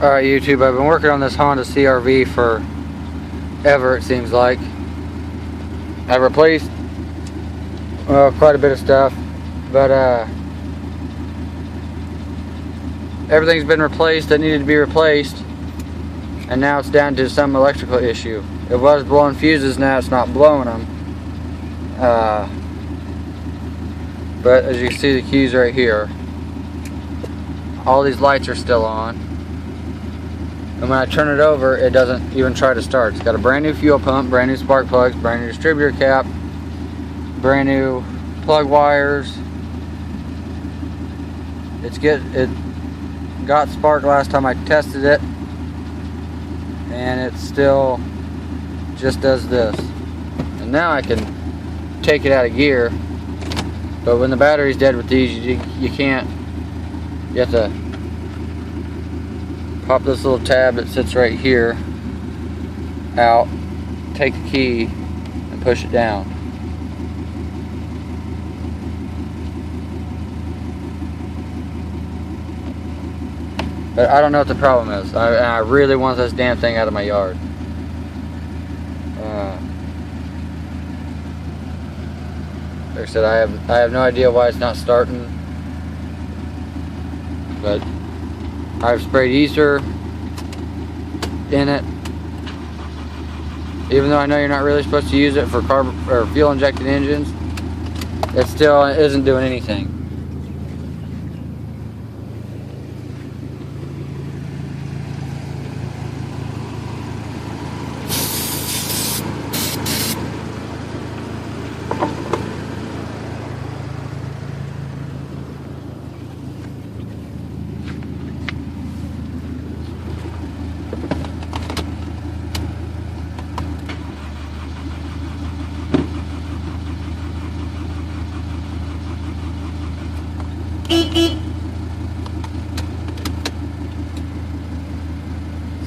Alright YouTube, I've been working on this Honda CR-V for ever, it seems like. I've replaced quite a bit of stuff, but everything's been replaced that needed to be replaced, and now it's down to some electrical issue. It was blowing fuses, now it's not blowing them. But as you can see, the keys right here, all these lights are still on. And when I turn it over, it doesn't even try to start. It's got a brand new fuel pump, brand new spark plugs, brand new distributor cap, brand new plug wires. It got spark last time I tested it, and it still just does this. And now I can take it out of gear, but when the battery's dead with these, you can't. You have to pop this little tab that sits right here out, take the key, and push it down. But I don't know what the problem is. I really want this damn thing out of my yard. Like I said, I have no idea why it's not starting, but I've sprayed ether in it, even though I know you're not really supposed to use it for or fuel injected engines. It still isn't doing anything.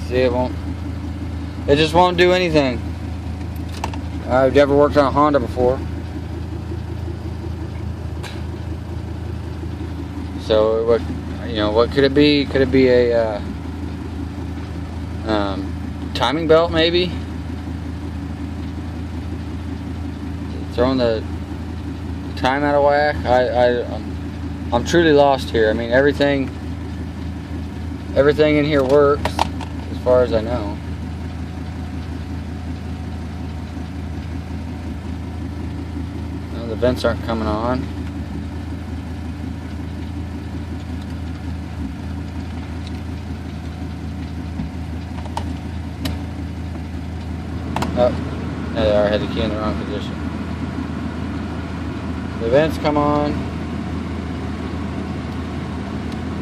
See, it just won't do anything. I've never worked on a Honda before, so what could it be? Could it be a timing belt, maybe? Throwing the time out of whack? I'm truly lost here. I mean, everything in here works, as far as I know. No, the vents aren't coming on. Oh, there they are. I had the key in the wrong position. The vents come on.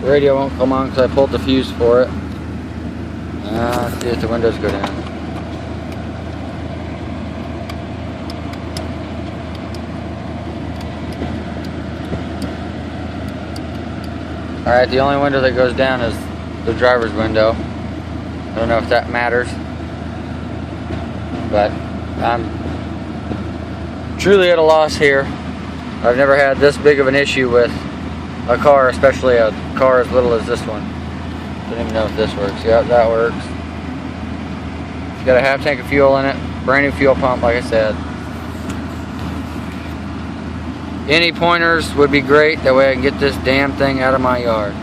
The radio won't come on because I pulled the fuse for it. Let's see if the windows go down. Alright, the only window that goes down is the driver's window. I don't know if that matters, but I'm truly at a loss here. I've never had this big of an issue with a car, especially a car as little as this one. Don't even know if this works. Yep, that works. It's got a half tank of fuel in it, brand new fuel pump, like I said. Any pointers would be great, that way I can get this damn thing out of my yard.